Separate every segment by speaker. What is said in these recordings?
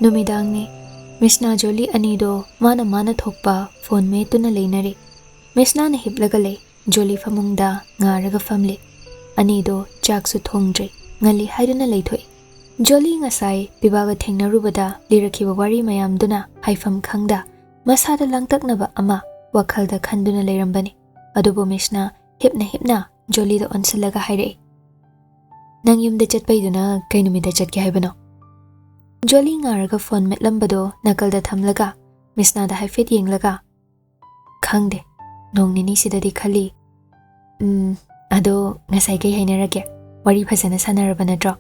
Speaker 1: नुमिदांगने मिसना जोली अनीदो माना थोकपा फोन में तुना लेनरे मिसना ने हिपलगले जोली फमुंगदा ngaraga famle अनीदो चाकसु थोंग्रे ngली हाइदुना लेथोय जोली ngasai पिबागा थेंगनारुबदा लिरखिबा वारी मयामदुना हाइफम खंगदा मसादा लांगतकनबा अमा WakhaLda खंदुना लेरंबनी अदुबो मिसना हिपना जोलीदा ओनसलगा हाइरे नंग युमदे चटपैदुना कै नुमिदा चटके हाइबनो जोली ngaraga फोन मेटलंबदो नकलदा थमलगा मिसनादा हाइफेट येंगलगा खंगदे नोंग निनी सिददी खली अदो ngasai कै हाइनरगे वारी फजना सानरबा नट्रो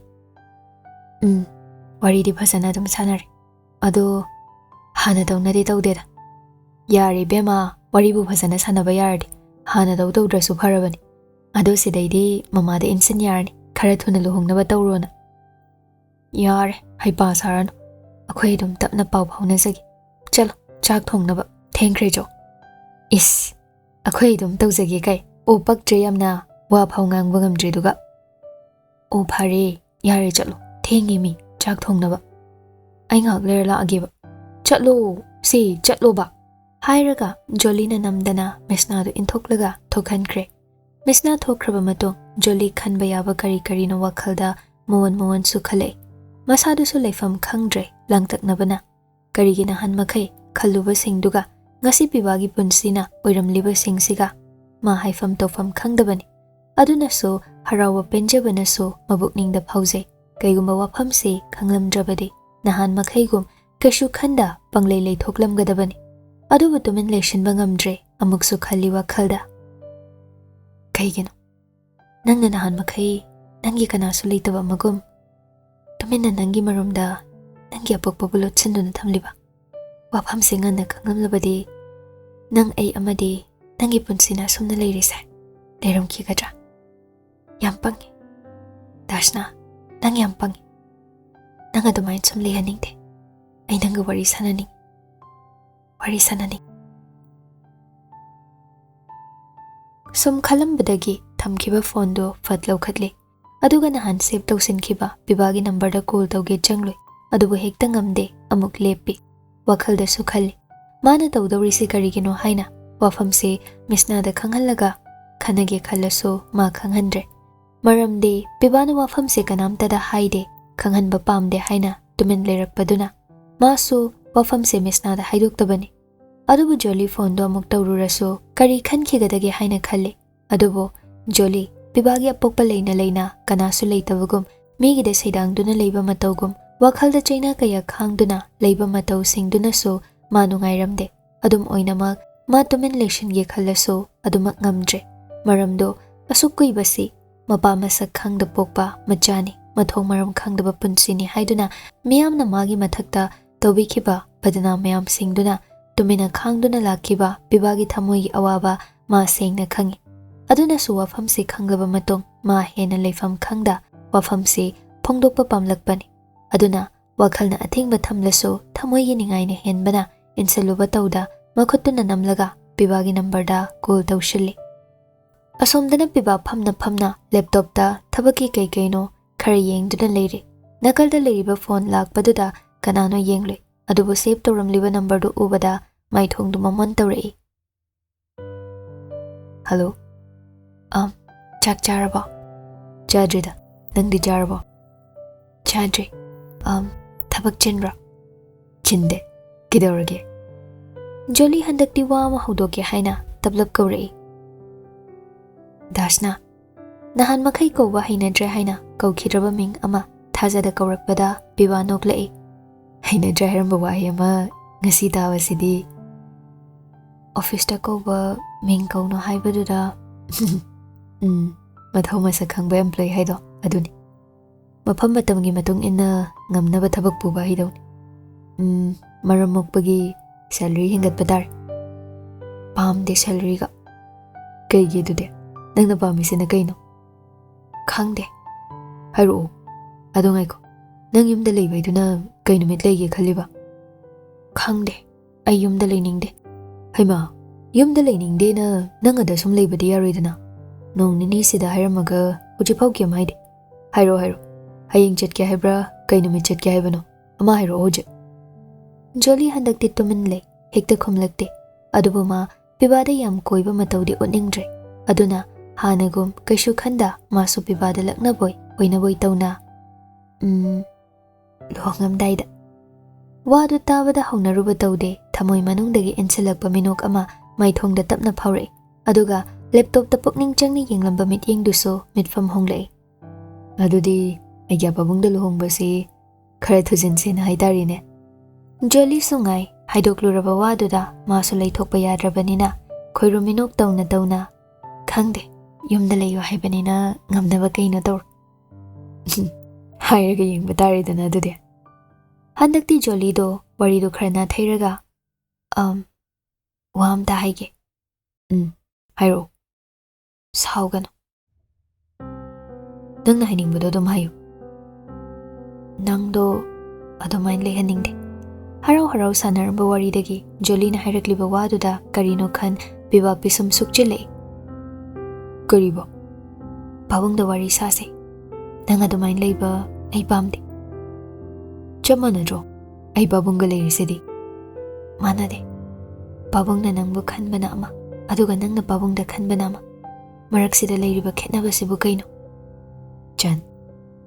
Speaker 1: वारी दी फजना दम सानरे अदो हाना दौनदे तौदेदा यारे बेमा वारी बु फजना सानबा यारदि हाना दौद्रसु फरबनी अदो सिदैदी ममादा इनसिन यारनी खरा थुना लुहोंगनबा तौरोना यारे हाइपा सारन अखोय दुम तपना पाव फाउनजगी चलो चाक थोंगनबा थेंख्रे जो इस अखोय दुम तौजगे कै ओ पक्त्रे यमना वा फाउ ngang बंगमद्रे दुगा ओ फारे यारे चलो थेंगे मी चाक थोंगनबा आई ngak लेर लागेबा चलो से चलो बा हाइरगा जोलीना नमदना मिसना दो इंथोकलगा थोखनख्रे मिसना थोखरबा मतों जोली खनबा याबा करी नो WakhaLda मोवन सुखले मसादुसु लेफम खंगद्रे लांगतकनबना करिगिना हनमखै खल्लुबा सिंगदुगा ngasi पिबागी पुनसिना ओइरमलिबा सिंगसिगा मा हाइफम तोफम खंगदबनी अदुनसो हरावा पेंजबनसो मबुकनिंगदा फाउजे कैगुम्बा वाफमसे खंगलमद्रबदे नहान मखैगुम कैसु खंदा पंगलै लेथोकलमगदबनी अदुबु तुमिन लेशनबा ngamdre अमुकसु खल्ली WakhaLda कैगिनो नंगना नहान मखै नंगी कनासु लेतबा मगुम तुमिना नंगी मरुमदा नंगी अपोकपा बुलोत सिंदुना थमलिबा वाफम सिंगना खंगलमलबदे नंग ऐ अमदे नंगी पुनसिना सुमना लेरिसे लेरमखिगद्रा याम पंगे दाशना नंग याम पंगे नंग अदुमाइन सुम लेहनिंगदे ऐ नंग वारी साननी सुम खलमबदगी थमखिबा फोनदो फत लौखतले अदुगा नहान सेव तौसिनखिबा पिबागी नंबरदा कॉल तौगे चंगलोय अदुबु हेक्ता ngamde अमुक लेपि WakhaLda सुखली माना तौदौरिसि करिगिनो हाइना वाफमसे मिसनादा खंगहलगा खनगे खलसो मा खंगहनद्रे मरमदे पिबाना वाफमसे कनामतदा हाइदे खंगहनबा पामदे हाइना तुमिन लेरकपदुना मासु वाफमसे मिसनादा हाइदोक्तबनी अदुबु जोली फोनदो अमुक तौरुरसो करी खनखिगदगे हाइना खल्ले अदुबु जोली पिबागी अपोकपा लेना कनासु लेतबगुम मीगिदे सैदांगदुना लेबा मतौगुम WakhaLda चैना कया खांगदुना लेबा मतौ सिंगदुनासो मा नुंगाइरमदे अदुम ओइनमक मा तुमिन लेशनगे खल्लसो अदुमक ngamdre मरमदो असुक कुइबसी मपा मसक खांगदा पोकपा मचानी मथोंग मरम खांगदबा पुनसिनी हाइदुना मियामना मागी मथक्ता तौबिखिबा बदना मयाम सिंगदुना तुमिना खांगदुना लाखिबा पिबागी थमोइगी अवाबा मा सेंगना खंगी अदुनसु वाफमसे खंगलबा मतों मा हेना लेफम खंगदा वाफमसे फोंदोकपा पामलकपनी अदुना WakhaLna अथेंगबा थमलसो थमोइगी निंगाइना हेनबना इनसलुबा तौदा मखुत्तुना नमलगा पिबागी नंबरदा कॉल तौशिल्ली असोमदना पिबा फमना लैपटॉपदा थबकी कैकैनो खरा येंगदुना लेरे नकलदा लेरिबा फोन लाकपदुदा कनानो येंगले अदुबु सेव तौरमलिबा नंबरदो उबदा माइथोंदु ममन तौरई हेलो चाक चारबो चाद्रिदा नंगदि चारबो चाद्रि थबक चिनब्रा चिंदे किदौरगे जोली हंदक्ति वा अमा हौदोके हाइना तबलब कौरई दासना नहान मखै कौबा हैनद्रे हाइना कौखिद्रबा मिंग अमा थाजदा कौरकपदा पिबा नोक्लई हैनद्रे हाइरंबा वाहि अमा ngasi ताबसिदि ऑफिसदा कौबा मिंग कौनो हाइबदुदा मथौ मसक खंबा एम्प्लॉय हाइदो अदुनि मफम मतमगी मतुंग इन्ना ngamnaba thabak puba hidoni maram mokpagi salary hingatpa dar pamde salary ga kaigi dude nangna pamisina kaino khangde hairo adongai ko nang yumda leibaiduna kaino mit leige khaliba khangde ai yumda leiningde haima yumda leiningde na nang ada sum leibadi yaroidana nong nini sida hairamaga hujipau kyam haide hairo hayeng chet kya haibra kaino mit chet kya haibano ama hairo hoje Jolie handakti tuminle hekta khumlakte adubu ma PIBAda yam koiba matawdi utningdre aduna hanagum kaishu khanda masu PIBAda laknaboy oinaboy tawna luhangamdaida wadu tabada haunaruba tawde thamoi manungdagi insilakpa minok ama maithongda tapna phawre aduga laptop ta pukning changni yenglamba mityengduso mitfam honglei adudi aigya babungda luhongbasi khara thujinsina haitarine Jolie sungai haidokluraba waduda masu leithokpa yadrabanina khoiru minok tawna khangde yumda leyo haibanina ngamnaba kaino tawr hairaga yengba taridana adudi handakti Jolie do waridu kharana thairaga wamta haige hairo saugano nangna hainingbudo dum hayo nangdo adumain lehaningde harau harau sanaramba waridagi Jolie na hairakliba waduda karino khan PIBA pisum sukchile karibo pabungda wari sase nang adumain leiba ai pamde chamanadro ai babunga leirisidi manade pabungna nangbu khanbana ama aduga nangna pabungda khanbana ama maraksida leiriba khetnabasibu kaino chan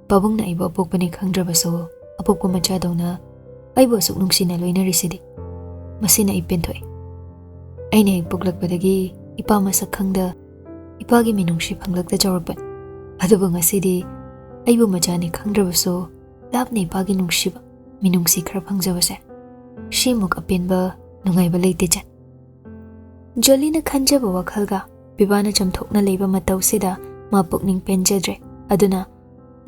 Speaker 1: pabungna aiba pokpani khangdrabaso apokko machadawna aibo asuk nungsina loinarisidi masina ipenthoe aina poklakpadagi ipa masak khangda ipagi minungshi phanglakta chawrpan adubu ngasidi aibu machani khangdrabaso lapna ipagi nungshiba minungsi khara phangjabase shimuk apenba nungaiba leite chan Jolie na khanjaba wakhalga PIBA na chamthokna leiba matawsida ma pukning penjadre aduna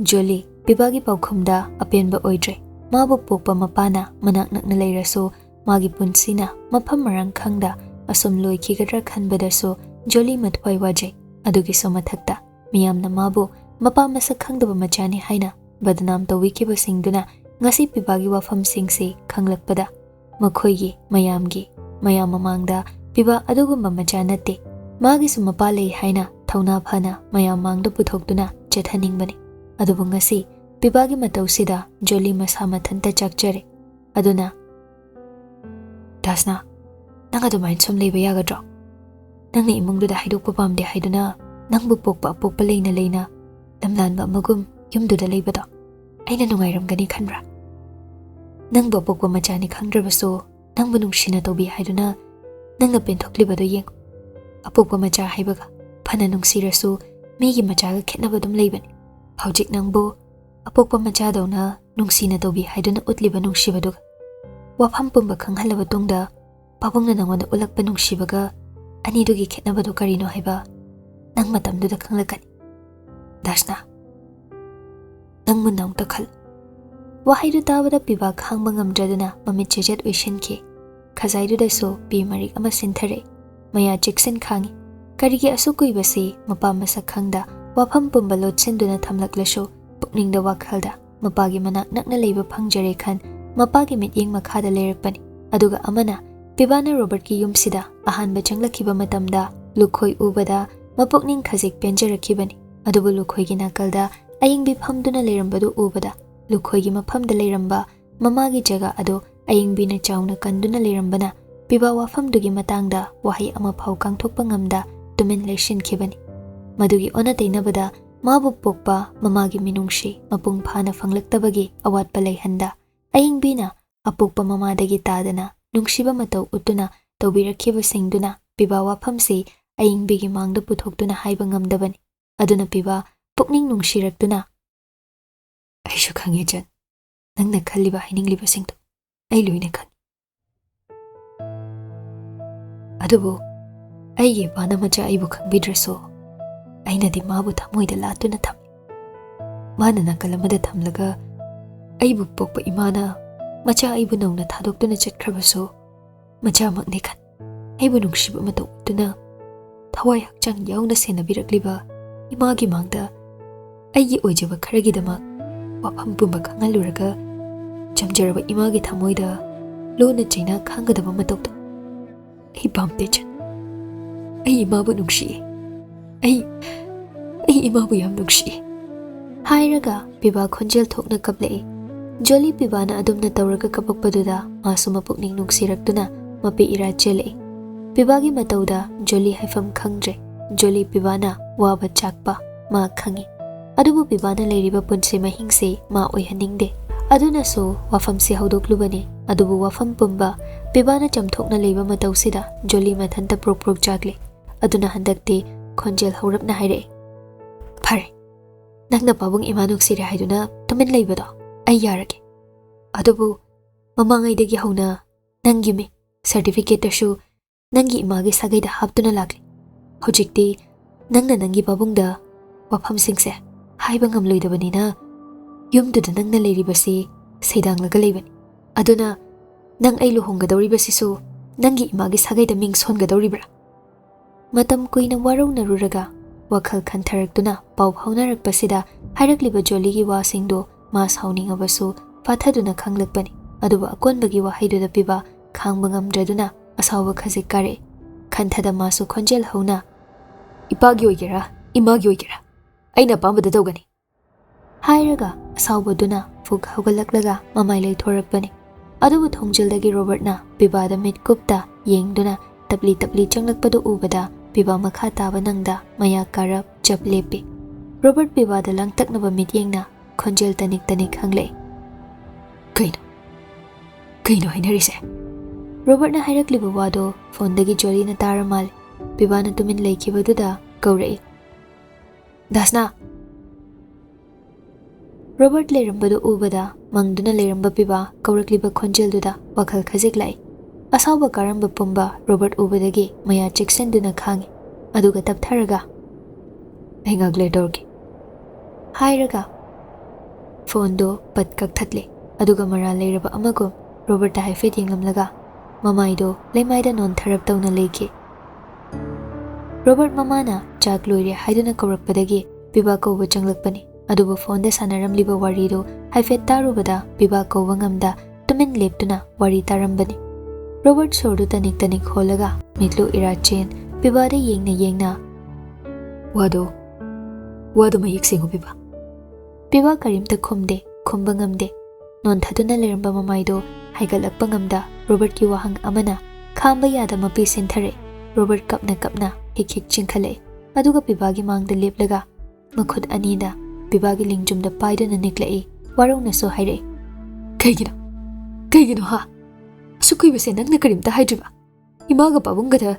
Speaker 1: Jolie PIBA gi paukhumda apenba oidre mabu pokpa mapana manak nakna leiraso magi punsina mafam marang khangda asum loi khigadra khanbadaso Jolie mathwai waje adugi so mathakta miyamna mabu mapa masak khangdaba machani haina badnam tawikiba singduna ngasi PIBA gi wafam singse khanglakpada makhoigi mayam mamangda PIBA adugumba machanate magi sumapa lei haina thauna phana mayam mangda puthokduna chethaningbani adubu ngasi PIBA gi matawsida Jolie masa mathanta chakjare aduna dasna nang adumain som leiba yagadro nang ni imungduda haidokpa pamde haiduna nangbu pokpa leina lamlanba magum yumduda leibado aina nungairamgani khanra nangbu pokpa machani khangdrabaso nangbu nungshina tobi haiduna nangna penthoklibado yeng apokpa macha haibaga phana nungsirasu migi machaga khetnabadum leibani haujik nangbu apokpa machadawna nungsina tobi haiduna utliba nungshibaduga wafam pumba khanghalaba tungda pabungna nangonda ulakpa nungshibaga anidugi khetnabadu karino haiba nang matamduda khanglakani dasna nangmu nangta khal wahaidu tabada PIBA khangba ngamdraduna mamit chejet uishinki khazaidudaso pi marik ama sinthare maya jiksin khangi karigi asukuibasi mapa masak khangda wafam pumba lotsinduna thamlaklasho pukningda wakhalda mapagi manak nakna leiba phangjare khan mapagi mityeng makhada leirakpani aduga amana PIBA na Robert ki yumsida ahanba changlakhiba matamda lukhoi ubada mapukning khajik penjarakhibani adubu lukhoi gi nakalda ayingbi phamduna leirambadu ubada lukhoi gi maphamda leiramba mamagi jaga ado ayingbi na chauna kanduna leirambana PIBA wafamdugi matangda wahi ama phau kangthokpa ngamda tumin leishinkhibani madugi ona teinabada mabu pokpa mamagi minungshi mapung phana phanglaktabagi awatpa leihanda ayingbina apokpa mamadagi tadana nungshiba matau utuna tawbirakhiba singduna PIBA wafamsi ayingbigi mangda puthoktuna haiba ngamdabani aduna PIBA pukning nungshirakduna aishu khange chan nangna khalliba hainingliba singdu ai loina khan adubu aige bana macha aibu khangbidraso ainadi mabu thamoida latuna tham mana nakalamada thamlaga aibu pokpa imana macha aibu nongna thadoktuna chetkhrabaso macha makne khan aibu nungshiba matau tuna thawai hakchang yauna senabirakliba imagi mangda aigi oijaba kharagidama wafam pumba khangaluraga chamjaraba imagi thamoida lona chaina khangadaba matauda ai pamte chan ai imabu nungshi ai imabu yam nungshi hairaga PIBA khonjel thokna kaple Jolly PIBAna adumna tawraga kapakpaduda masu mapukning nungsirakduna mapi ira chelei. PIBAgi matauda Jolly haifam khangdre. Jolly PIBAna waba chakpa ma khangi. Adubu PIBAna leiriba punsi mahingse ma oihaningde. Aduna so wafam si haudoklubani. Adubu wafam pumba PIBAna chamthokna leiba matausida Jolly mathanta prok jagle. Aduna handakte khonjel haurapna haire. Phare. Nangna pabung imanuk sire haiduna tumin leibado. Ay yarage. Adubu mamangaidagi hauna nangi me certificate ashu nangi imagi sagaida haptuna lagle. Hojikti nangna nangi babungda wafam singse haiba ngamloidabanina yumduda nangna leiribasi seidanglaga leibani. Aduna nang ay luhonggadawribasisu nangi imagi sagaida ming songadawribra. Matam kuina waraugnaruraga WakhaL khantharakduna pau phaunarakpasida hairakliba Jollygi wasingdo mas hauningabasu pathaduna khanglakpani. Aduba akonbagi wahaiduda PIBA khangba ngamdraduna asawa khajik kare. Khanthada masu khonjel hauna ipagi oigera imagi oigera aina pambada tawgani hairaga asawbaduna fug haugallaklaga mamai leithorakpani. Adubu thongjildagi Robertna PIBAda mitkupta yengduna tapli changlakpadu ubada PIBA makha taba nangda maya karap chap lepi. Robert PIBAda langtaknaba mityengna khonjel tanik hanglei. Kaino hainarise. Robertna hairakliba wado phondagi Jollyna taramal. PIBAna tumin leikibaduda kaurei. Dasna. Robert leirambadu ubada mangduna leiramba PIBA kaurakliba khonjelduda WakhaL khajiklai. Asawba karamba pumba Robert ubadagi maya cheksenduna khangi. Aduga taptharaga aingagle dorgi hairaga fondo pat kakthatle. Aduga mara leiraba amagum Robert haifet yenglamlaga mamaido leimaida non tharap tawna leiki. Robert mamana chak loire haiduna kaurakpadagi PIBA kauba changlakpani. Aduba fonda sanaramliba warido haifet tarubada PIBA kauba ngamda tumin leptuna wari tarambani. Robert sordu tanik holaga mitlu irachen PIBAda yengna wado mayik singo PIBA karimta khumba ngamde non thaduna leramba mamaido haigalakpa ngamda Robert ki wahang amana khamba yada mapi sinthare. Robert kapna hik chingkhale. Aduga PIBAgi mangda leplaga makhut anida PIBAgi lingjumda paiduna niklai warongna so haire. Kaigino ha sukui base nangna karimta haidriba imaga pabungada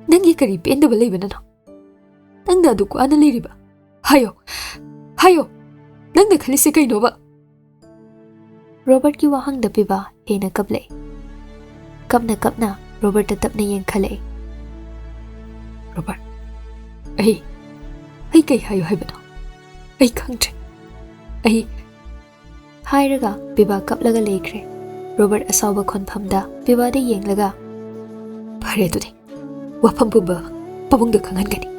Speaker 1: nangi kari pendaba leibanano nangna aduku ana leiriba hayo nangna khalise kainoba. Robert ki wahangda PIBA hena kaplei. Kapna Robert ta tapna yengkhalei. Robert ai kai hayo haibano ai khangtre ai hairaga PIBA kaplaga leikre. Robert asawba khonphamda PIBAda yenglaga phare tudi wafam pumba pabungda khangangani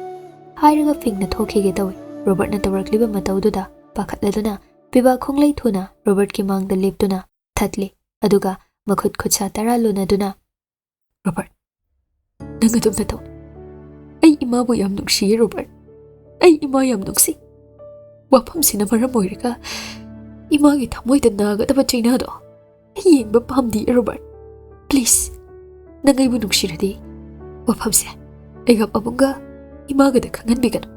Speaker 1: hairaga fingna thokige tawi. Robert na tawrakliba matawduda pakhatladuna PIBA khonglei thuna Robert ki mangda leptuna thatli. Aduga makhut khutsa tara lunaduna Robert nanga tumna taw ai imabu yam nungsi Robert ai ima yam nungsi wafam sina maram oiraga imagi thamoida nagadaba chainado yengba pamdi Robert please nangai bu nungshiradi wafamse aiga pabunga imagada khanganbigano.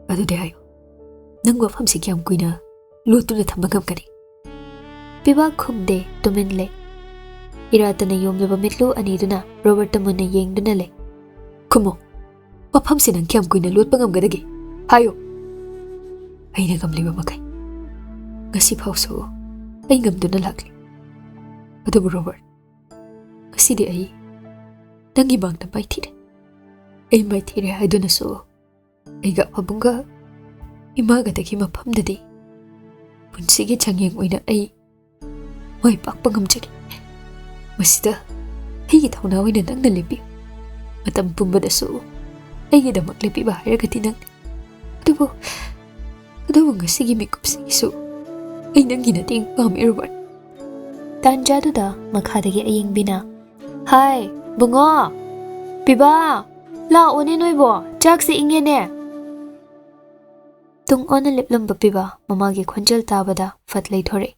Speaker 1: Adude ayo nang wafamse kyam kuina lotuna thamba ngamkani. PIBA khumde tumin le. Iratana yomlaba mitlu aniduna Robert tamunna yengduna le. Kumo wafamse nang kyam kuina lotpa ngamgadagi hayo aina gamliba makai ngasi phauso ai ngamduna lakli. Adubu Robert ngasidi ai nangi bangna maithire haiduna so aiga pabunga imagadagi maphamdadi punsigi changyeng oina ai mai pakpa ngamjagi. Masida higi thauna oina nangna lepi matam pumbadasu aigi damak lepi ba hairagati nang adubu ngasigi mikupsigisu ai nangi nating pami Robert. Tanjaduda makhadagi ayingbina hai bungo PIBA la one noibo chak se ingene. tung ona liplamba PIBA mamagi khonjal tabada fat leithore.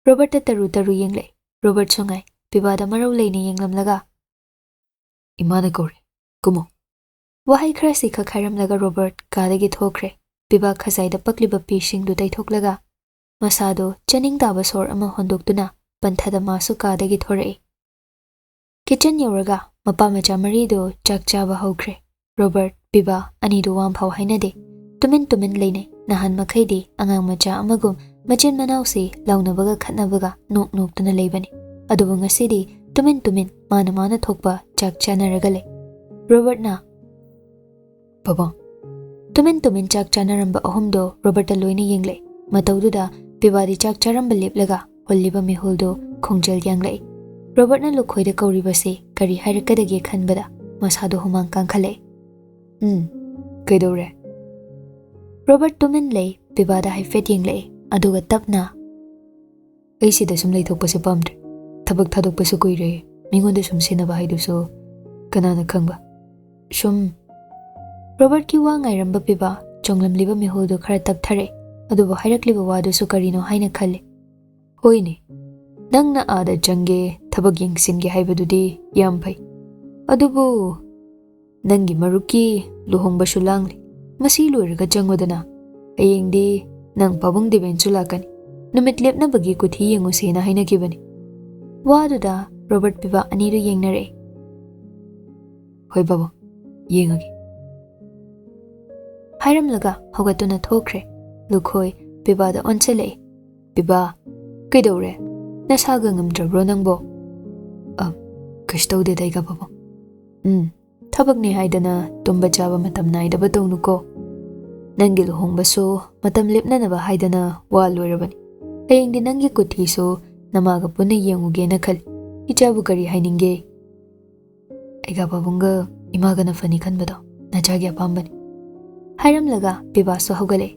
Speaker 1: Robert ta taru taru yengle. Robert sungai PIBA da marau leini yenglamlaga. Imana kore. Kumo. Wahai khara sikha khairamlaga Robert kadagi thokre. PIBA khazai da pakliba pising du taithoklaga. Masado chaning taba sor ama hondoktuna panthada masu kadagi thore. Kitchen yoraga mapa macha mari do chak chaba hokre. Robert PIBA ani do wam phau hainade. Tumin leine nahan makhaidi angang macha amagum machin manausi launabaga khatnabaga nok tuna leibani. Adubu ngasidi tumin mana thokpa chak chanaraga le. Robert na Baba tumin chak chanaramba ahumdo Robert ta loina yengle. Mataududa PIBA di chak charamba leplaga holliba mihuldo khongjal yanglei. Robert na lukhoida kauribase kari hairakadagi khanbada masado humang kangkhale. Kaidore Robert tumin lei PIBA da haifet yenglei aduga tapna aisida sum leithokpase pamdre thabak thadokpase kuire mingonda sum sinaba haiduso kanana khangba sum Robert ki wa ngairamba PIBA chonglamliba mihuldo khara tapthare adubu hairakliba wadusu karino haina khalle. Hoine nangna ada jange thabak yengsinge haibadudi yam phai adubu nangi maruki luhongbasu langli masi loiraga jangodana ayengdi nang pabung diben sulakani numit lepna bagi kuthi yengusena haina kibani waduda Robert PIBA ani ru yengnare. Hoi baba yengagi hairamlaga hogatuna thokre. Lukhoi PIBA da onsele. PIBA kaidore nasaga ngamdrabro nangbo kashtaude daiga baba thabakni haidana tumba chaba matam naidaba tongnuko nangi luhongbaso matam lepnanaba haidana wa loirabani ayengdi nangi kuthiso namaga puna yengugena khali ichabu kari haininge aiga babunga imagana fani khanbado nachagi apambani hairamlaga PIBA so hogale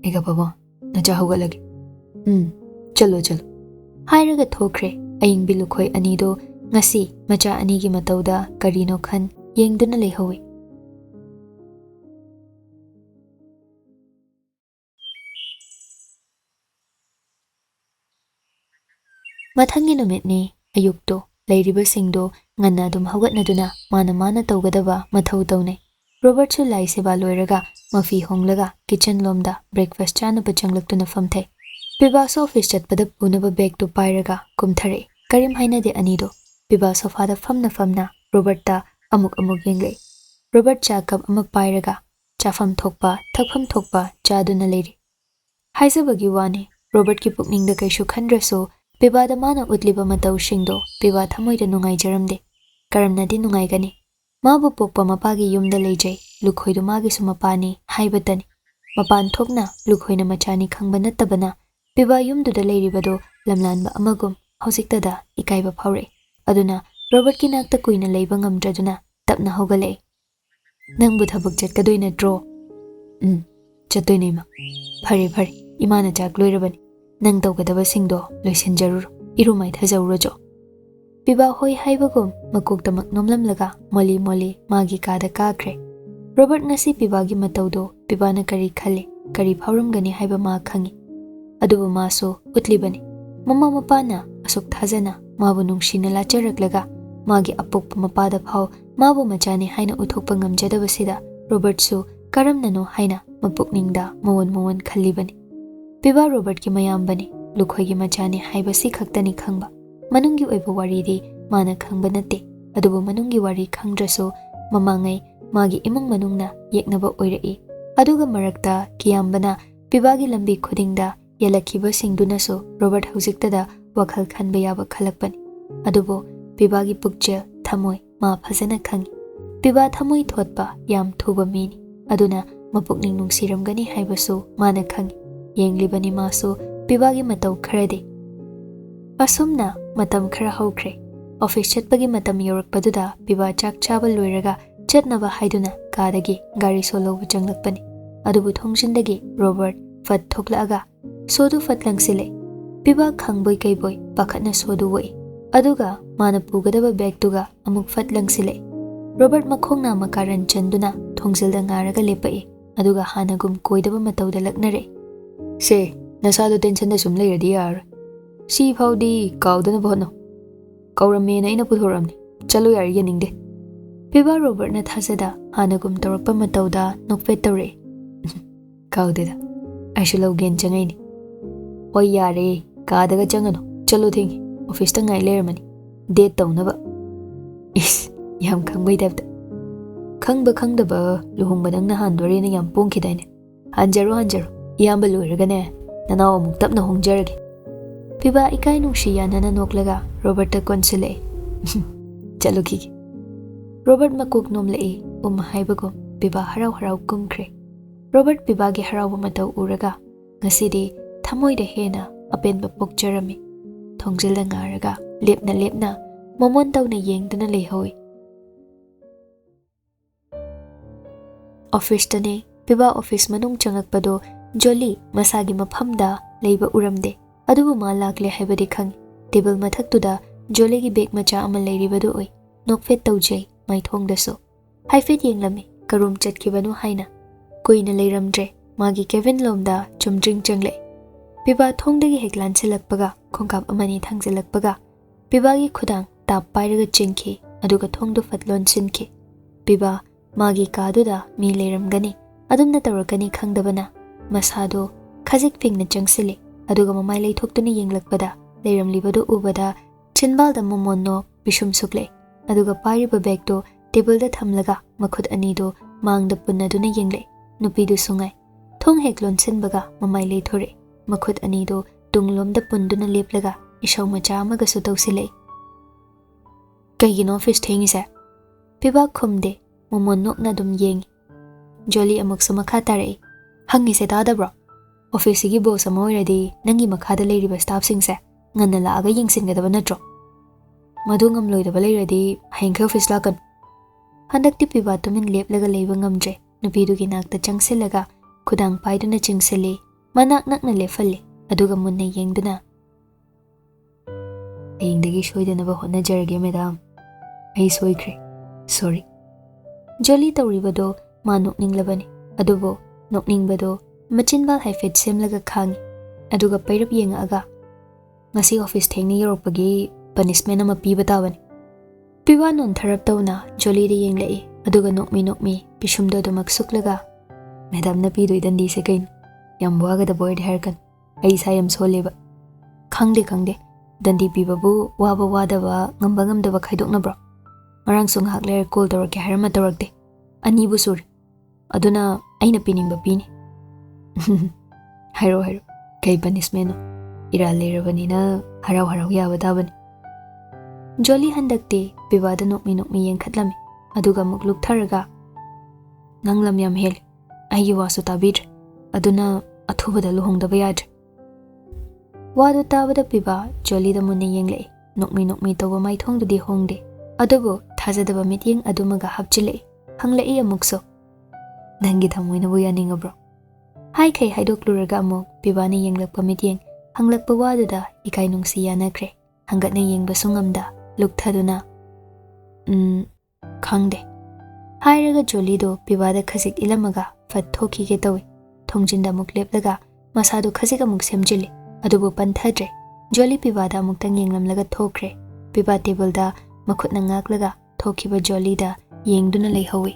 Speaker 1: aiga baba nacha hogalagi chalo hairaga thokre ayengbi lukhoi anido ngasi macha anigi matauda karino khan yengduna lehowi. Mathangi numitni ayukto leiriba singdo nganna dum hogatnaduna mana tawgadaba mathau tawne. Robert su lai seba loiraga mafi honglaga kitchen lomda breakfast chanaba changlaktuna famthai. PIBA so office chatpada punaba bag to pairaga kumthare. Karim haina de anido PIBA sofa da famna Robert ta amuk yengle. Robert cha cup ama pairaga chafam thokpa thakfam thokpa chaduna leiri. Haizabagi wani Robert ki pukning da kaishu khandraso PIBA da mana utliba matau shingdo PIBA thamoi da nungai jaramde. Karamna di nungai gani. Mabu pokpa mapagi yumda leijai lukhoi du magi sumapani haibatani. Mapan thokna lukhoi na machani khangba nattabana PIBA yumdu da leiribado lamlanba amagum hausikta da ikaiba phawre. Aduna Robert ki nakta kuina leiba ngamdraduna tapna hogale. Nangbu thabak chatkadoi natro. Chatoi nema. Phare imana chak loirabani. Nang tawgadaba singdo loisinjarur irumai thajawrojo. PIBA hoi haibagum makoktamak nomlamlaga moli magi kada kakre. Robert ngasi PIBA gi mataudo PIBA na kari khale kari phawramgani haiba ma khangi. Adubu maso utlibani. Mama mapana asuk thajana mabu nungshina lacharaklaga magi apokpa mapada phau mabu machani haina uthokpa ngamjadabasida Robert su karamnano haina mapukningda mawon khallibani. PIBA Robert ki mayambani lukhoi gi machani haibasi khaktani khangba. Manungi oiba wari di mana khangba nate adubu manungi wari khangdraso mamangai magi imung manungna yeknaba oirai. Aduga marakta kiyambana PIBA gi lambi khudingda yalakhiba singdunaso Robert hausiktada WakhaL khanba yaba khalakpani. Adubo PIBA gi pukjel thamoi ma phajana khangi. PIBA thamoi thotpa yam thuba mini. Aduna mapukning nungsiramgani haibaso mana khangi. Yenglibani maso PIBA gi matau kharade. Asumna matam khara hokre. Office chatpagi matam yorakpaduda PIBA chak chaba loiraga chatnaba haiduna kadagi gari solo changlakpani. Adubu thongshindagi Robert fat thoklaaga sodu fat langsile. PIBA khangboi kaiboi pakhatna sodu woi. Aduga mana pugadaba bag tuga amuk fat langsile. Robert makhongna makaran chanduna thongsilda ngaraga lepai. ꯑꯗꯨꯒ ꯍꯥꯟꯅꯒꯨꯝ ꯀꯣꯏꯗꯕ ꯃꯇꯧꯗ ꯂꯛꯅꯔꯦ ꯁꯦ ꯅꯁꯥꯗꯣ ꯇꯦꯟꯁꯟꯗ ꯁꯨꯝ ꯂꯩꯔꯗꯤ ꯌꯥꯔꯣꯏ ꯁꯤ ꯐꯥꯎꯗꯤ ꯀꯥꯎꯗꯅꯕ ꯍꯣꯠꯅꯧ ꯀꯧꯔꯝꯃꯦꯅ ꯑꯩꯅ ꯄꯨꯊꯣꯔꯛꯑꯝꯅꯤ ꯆꯠꯂꯣ ꯌꯥꯔꯦ ꯌꯦꯡꯅꯤꯡꯗꯦ ꯄꯤꯕꯥ ꯔꯣꯕꯔꯠꯅ ꯊꯥꯖꯗ ꯍꯥꯟꯅꯒꯨꯝ ꯇꯧꯔꯛꯄ ꯃꯇꯧꯗ ꯅꯣꯛꯐꯦꯠ ꯇꯧꯔꯛꯑꯦ ꯀꯥꯎꯗꯦꯗ ꯑꯩꯁꯨ ꯂꯧꯒꯦꯅ ꯆꯪꯉꯛꯏꯅꯤ ꯍꯣꯏ ꯌꯥꯔꯦ ꯀꯥꯗꯒ ꯆꯪꯉꯅꯨ ꯆꯠꯂꯣ ꯊꯦꯡꯉꯤ ꯑꯣꯐꯤꯁꯇ ꯉꯥꯏ ꯂꯩꯔꯝꯃꯅꯤ ꯗꯦꯠ ꯇꯧꯅꯕ ꯏꯁ ꯌꯥꯝ ꯈꯪꯕꯩ ꯇꯥꯏꯞꯇ ꯈꯪꯕ ꯈꯪꯗꯕ ꯂꯨꯍꯣꯡꯕ ꯅꯪꯅ ꯍꯥꯟꯗꯣꯔꯦꯅ ꯌꯥꯝ ꯄꯣꯡꯈꯤꯗꯥꯏꯅꯦ ꯍꯥꯟꯖꯔꯣ ꯏꯌꯥꯝꯕ ꯂꯣꯏꯔꯒꯅꯦ ꯅꯅꯥꯎ ꯑꯃꯨꯛ ꯇꯞꯅ ꯍꯣꯡꯖꯔꯒꯦ ꯄꯤꯕꯥ ꯏꯀꯥꯏ ꯅꯨꯡꯁꯤ ꯌꯥꯅꯅ ꯅꯣꯛꯂꯒ ꯔꯣꯕꯔꯠꯇ ꯀꯣꯟꯁꯤꯜꯂꯛꯑꯦ ꯆꯠꯂꯨꯈꯤꯒꯦ ꯔꯣꯕꯔꯠ ꯃꯀꯣꯛ ꯅꯣꯝꯂꯛꯏ ꯍꯥꯏꯕꯒꯨꯝ ꯄꯤꯕꯥ ꯍꯔꯥꯎ ꯍꯔꯥꯎ ꯀꯨꯝꯈ꯭ꯔꯦ ꯔꯣꯕꯔꯠ ꯄꯤꯕꯥꯒꯤ ꯍꯔꯥꯎꯕ ꯃꯇꯧ ꯎꯔꯒ ꯉꯁꯤꯗꯤ ꯊꯃꯣꯏꯗ ꯍꯦꯟꯅ ꯑꯄꯦꯟꯕ ꯄꯣꯛꯆꯔꯝꯃꯤ ꯊꯣꯡꯖꯤꯜꯗ ꯉꯥꯔꯒ ꯂꯦꯞꯅ ꯂꯦꯞꯅ ꯃꯃꯣꯟ ꯇꯧꯅ ꯌꯦꯡꯗꯨꯅ ꯂꯩꯍꯧꯏ ꯑꯣꯐꯤꯁꯇꯅꯦ ꯄꯤꯕꯥ ꯑꯣꯐꯤꯁ ꯃꯅꯨꯡ ꯆꯪꯉꯛꯄꯗꯣ ꯖꯣꯂꯤ ꯃꯁꯥꯒꯤ ꯃꯐꯝꯗ ꯂꯩꯕ ꯎꯔꯝꯗꯦ ꯑꯗꯨꯕꯨ ꯃꯥ ꯂꯥꯛꯂꯦ ꯍꯥꯏꯕꯗꯤ ꯈꯪꯏ ꯇꯦꯕꯜ ꯃꯊꯛꯇꯨꯗ ꯖꯣꯂꯤꯒꯤ ꯕꯦꯒ ꯃꯆꯥ ꯑꯃ ꯂꯩꯔꯤꯕꯗꯨ ꯑꯣꯏ ꯅꯣꯛꯐꯦꯠ ꯇꯧꯖꯩ ꯃꯥꯏꯊꯣꯡꯗꯁꯨ ꯍꯥꯏꯐꯦꯠ ꯌꯦꯡꯂꯝꯃꯤ ꯀꯔꯣꯝ ꯆꯠꯈꯤꯕꯅꯣ ꯍꯥꯏꯅ ꯀꯨꯏꯅ ꯂꯩꯔꯝꯗ꯭ꯔꯦ ꯃꯥꯒꯤ ꯀꯦꯕꯤꯟ ꯂꯣꯝꯗ ꯆꯨꯝꯗ꯭ꯔꯤꯡ ꯆꯪꯂꯛꯏ ꯄꯤꯕꯥ ꯊꯣꯡꯗꯒꯤ ꯍꯦꯛ ꯂꯥꯟꯁꯤꯜꯂꯛꯄꯒ ꯈꯣꯡꯀꯥꯞ ꯑꯃꯅꯤ ꯊꯥꯡꯖꯤꯜꯂꯛꯄꯒ ꯄꯤꯕꯥꯒꯤ ꯈꯨꯗꯥꯡ ꯇꯥꯞ ꯄꯥꯏꯔꯒ ꯆꯤꯡꯈꯤ ꯑꯗꯨꯒ ꯊꯣꯡꯗꯨ ꯐꯠ ꯂꯣꯟꯁꯤꯟꯈꯤ ꯄꯤꯕꯥ ꯃꯥꯒꯤ ꯀꯥꯗꯨꯗ ꯃꯤ ꯂꯩꯔꯝꯒꯅꯤ ꯑꯗꯨꯝꯅ ꯇꯧꯔꯛꯀꯅꯤ ꯈꯪꯗꯕꯅ ꯃꯁꯥꯗꯣ ꯈꯖꯤꯛ ꯐꯤꯡꯅ ꯆꯪꯁꯤꯜꯂꯤ ꯑꯗꯨꯒ ꯃꯃꯥꯏ ꯂꯩꯊꯣꯛꯇꯨꯅ ꯌꯦꯡꯂꯛꯄꯗ ꯂꯩꯔꯝꯂꯤꯕꯗꯨ ꯎꯕꯗ ꯆꯤꯟꯕꯥꯜꯗ ꯃꯣꯃꯣꯟꯅꯣ ꯄꯤꯁꯨꯝ ꯁꯨꯛꯂꯛꯏ ꯑꯗꯨꯒ ꯄꯥꯏꯔꯤꯕ ꯕꯦꯒꯇꯣ ꯇꯦꯕꯜꯗ ꯊꯝꯂꯒ ꯃꯈꯨꯠ ꯑꯅꯤꯗꯣ ꯃꯥꯡꯗ ꯄꯨꯟꯅꯗꯨꯅ ꯌꯦꯡꯂꯛꯏ ꯅꯨꯄꯤꯗꯨꯁꯨ ꯉꯥꯏ ꯊꯣꯡ ꯍꯦꯛ ꯂꯣꯟꯁꯤꯟꯕꯒ ꯃꯃꯥꯏ ꯂꯩꯊꯣꯔꯛꯏ ꯃꯈꯨꯠ ꯑꯅꯤꯗꯣ ꯇꯨꯡꯂꯣꯝꯗ ꯄꯨꯟꯗꯨꯅ ꯂꯦꯞꯂꯒ ꯏꯁꯧ ꯃꯆꯥ ꯑꯃꯒꯁꯨ ꯇꯧꯁꯤꯜꯂꯛꯏ ꯀꯩꯒꯤꯅꯣ ꯑꯣꯐꯤꯁ ꯊꯦꯡꯉꯤꯁꯦ ꯄꯤꯕꯥ ꯈꯨꯝꯗꯦ ꯃꯣꯃꯣꯟ ꯅꯣꯛꯅ ꯑꯗꯨꯝ ꯌꯦꯡꯉꯤ ꯖꯣꯂꯤ ꯑꯃꯨꯛꯁꯨ ꯃꯈꯥ ꯇꯥꯔꯛꯏ ꯍꯪꯉꯤꯁꯦ ꯇꯥꯗꯕ꯭ꯔꯣ ꯑꯣꯐꯤꯁꯁꯤꯒꯤ ꯕꯣꯁ ꯑꯃ ꯑꯣꯏꯔꯗꯤ ꯅꯪꯒꯤ ꯃꯈꯥꯗ ꯂꯩꯔꯤꯕ ꯁ꯭ꯇꯥꯐꯁꯤꯡꯁꯦ ꯉꯟꯅ ꯂꯥꯛꯑꯒ ꯌꯦꯡꯁꯤꯟꯒꯗꯕ ꯅꯠꯇ꯭ꯔꯣ ꯃꯗꯨ ꯉꯝꯂꯣꯏꯗꯕ ꯂꯩꯔꯗꯤ ꯍꯌꯦꯡꯈꯩ ꯑꯣꯐꯤꯁ ꯂꯥꯛꯀꯅꯨ ꯍꯟꯗꯛꯇꯤ ꯄꯤꯕꯥ ꯇꯨꯃꯤꯟ ꯂꯦꯞꯂꯒ ꯂꯩꯕ ꯉꯝꯗ꯭ꯔꯦ ꯅꯨꯄꯤꯗꯨꯒꯤ ꯅꯥꯛꯇ ꯆꯪꯁꯤꯜꯂꯒ ꯈꯨꯗꯥꯡ ꯄꯥꯏꯗꯨꯅ ꯆꯤꯡꯁꯤꯜꯂꯤ ꯃꯅꯥꯛ ꯅꯛꯅ ꯂꯦꯞꯍꯜꯂꯤ ꯑꯗꯨꯒ ꯃꯨꯟꯅ ꯌꯦꯡꯗꯨꯅ ꯍꯌꯦꯡꯗꯒꯤ ꯁꯣꯏꯗꯅꯕ ꯍꯣꯠꯅꯖꯔꯒꯦ ꯃꯦꯗꯥꯝ ꯑꯩ ꯁꯣꯏꯈ꯭ꯔꯦ ꯁꯣꯔꯤ ꯖꯣꯂꯤ ꯇꯧꯔꯤꯕꯗꯣ ꯃꯥ ꯅꯣꯛꯅꯤꯡꯂꯕꯅꯤ ꯑꯗꯨꯕꯨ ꯅꯣꯛꯅꯤꯡꯕꯗꯣ ꯃꯆꯤꯟꯕꯥꯜ ꯍꯥꯏꯐꯦꯠ ꯁꯦꯝꯂꯒ ꯈꯥꯡꯉꯤ ꯑꯗꯨꯒ ꯄꯩꯔꯞ ꯌꯦꯡꯉꯛꯑꯒ ꯉꯁꯤ ꯑꯣꯐꯤꯁ ꯊꯦꯡꯅ ꯌꯧꯔꯛꯄꯒꯤ ꯄꯅꯤꯁꯃꯦꯟ ꯑꯃ ꯄꯤꯕ ꯇꯥꯕꯅꯤ ꯄꯤꯕꯥ ꯅꯣꯟꯊꯔꯞ ꯇꯧꯅ ꯖꯣꯂꯤꯗ ꯌꯦꯡꯂꯛꯏ ꯑꯗꯨꯒ ꯅꯣꯛꯃꯤ ꯄꯤꯁꯨꯝꯗꯣ ꯑꯗꯨꯃꯛ ꯁꯨꯛꯂꯒ ꯃꯦꯗꯥꯝꯅ ꯄꯤꯗꯣꯏ ꯗꯟꯗꯤꯁꯦ ꯀꯩꯅꯣ ꯌꯥꯝ ꯋꯥꯒꯗꯕ ꯑꯣꯏꯔꯗꯤ ꯍꯥꯏꯔꯛꯀꯅꯨ ꯑꯩ ꯏꯁꯥ ꯌꯥꯝ ꯁꯣꯜꯂꯦꯕ ꯈꯪꯗꯦ ꯗꯟꯗꯤ ꯄꯤꯕꯕꯨ ꯋꯥꯕ ꯋꯥꯗꯕ ꯉꯝꯕ ꯉꯝꯗꯕ ꯈꯥꯏꯗꯣꯛꯅꯕ꯭ꯔꯣ ꯉꯔꯥꯡꯁꯨ ꯉꯥꯏꯍꯥꯛ ꯂꯩꯔ ꯀꯣꯜ ꯇꯧꯔꯛꯀꯦ ꯍꯥꯏꯔꯝꯃ ꯇꯧꯔꯛꯇꯦ ꯑꯅꯤꯕꯨ ꯁꯨꯔꯦ ꯑꯗꯨꯅ ꯑꯩꯅ ꯄꯤꯅꯤꯡꯕ ꯄꯤꯅꯤ ꯍꯥꯏꯔꯣ ꯀꯩ ꯄꯅꯤꯁꯃꯦꯟꯅꯣ ꯏꯔꯥꯜ ꯂꯩꯔꯕꯅꯤꯅ ꯍꯔꯥꯎ ꯌꯥꯕ ꯇꯥꯕꯅꯤ ꯖꯣꯂꯤ ꯍꯟꯗꯛꯇꯤ ꯄꯤꯕꯥꯗ ꯅꯣꯛꯃꯤ ꯌꯦꯡꯈꯠꯂꯝꯃꯤ ꯑꯗꯨꯒ ꯑꯃꯨꯛ ꯂꯨꯛꯊꯔꯒ ꯅꯪ ꯂꯝ ꯌꯥꯝ ꯍꯦꯜꯂꯤ ꯑꯩꯒꯤ ꯋꯥꯁꯨ ꯇꯥꯕꯤꯗ꯭ꯔꯦ ꯑꯗꯨꯅ ꯑꯊꯨꯕꯗ ꯂꯨꯍꯣꯡꯗꯕ ꯌꯥꯗ꯭ꯔꯦ ꯋꯥꯗꯨ ꯇꯥꯕꯗ ꯄꯤꯕꯥ ꯖꯣꯂꯤꯗ ꯃꯨꯟꯅ ꯌꯦꯡꯂꯛꯏ ꯅꯣꯛꯃꯤ ꯇꯧꯕ ꯃꯥꯏꯊꯣꯡꯗꯨꯗꯤ ꯍꯣꯡꯗꯦ ꯑꯗꯨꯕꯨ ꯊꯥꯖꯗꯕ ꯃꯤꯠꯌꯦꯡ ꯑꯗꯨꯃꯒ ꯍꯥꯞꯆꯤꯜꯂꯛꯏ ꯍꯪꯂꯛꯏ ꯑꯃꯨꯛꯁꯨ ꯅꯪꯒꯤ ꯊꯃꯣꯏꯅꯕꯨ ꯌꯥꯅꯤꯡꯉꯕ꯭ꯔꯣ ꯍꯥꯏꯈꯩ ꯍꯥꯏꯗꯣꯛꯂꯨꯔꯒ ꯑꯃꯨꯛ ꯄꯤꯕꯥꯅ ꯌꯦꯡꯂꯛꯄ ꯃꯤꯠꯌꯦꯡ ꯍꯪꯂꯛꯄ ꯋꯥꯗꯨꯗ ꯏꯀꯥꯏ ꯅꯨꯡꯁꯤ ꯌꯥꯅꯈ꯭ꯔꯦ ꯍꯪꯒꯠꯅ ꯌꯦꯡꯕꯁꯨ ꯉꯝꯗ ꯂꯨꯛꯊꯗꯨꯅ ꯈꯪꯗꯦ ꯍꯥꯏꯔꯒ ꯖꯣꯂꯤꯗꯣ ꯄꯤꯕꯥꯗ ꯈꯖꯤꯛ ꯏꯜꯂꯝꯃꯒ ꯐꯠ ꯊꯣꯛꯈꯤꯒꯦ ꯇꯧꯏ ꯊꯣꯡꯖꯤꯟꯗ ꯑꯃꯨꯛ ꯂꯦꯞꯂꯒ ꯃꯁꯥꯗꯨ ꯈꯖꯤꯛ ꯑꯃꯨꯛ ꯁꯦꯝꯖꯤꯜꯂꯤ ꯑꯗꯨꯕꯨ ꯄꯟꯊꯗ꯭ꯔꯦ ꯖꯣꯂꯤ ꯄꯤꯕꯥꯗ ꯑꯃꯨꯛꯇꯪ ꯌꯦꯡꯂꯝꯂꯒ ꯊꯣꯛꯈ꯭ꯔꯦ ꯄꯤꯕꯥ ꯇꯦꯕꯜꯗ ꯃꯈꯨꯠꯅ ꯉꯥꯛꯂꯒ ꯊꯣꯛꯈꯤꯕ ꯖꯣꯂꯤꯗ ꯌꯦꯡꯗꯨꯅ ꯂꯩꯍꯧꯏ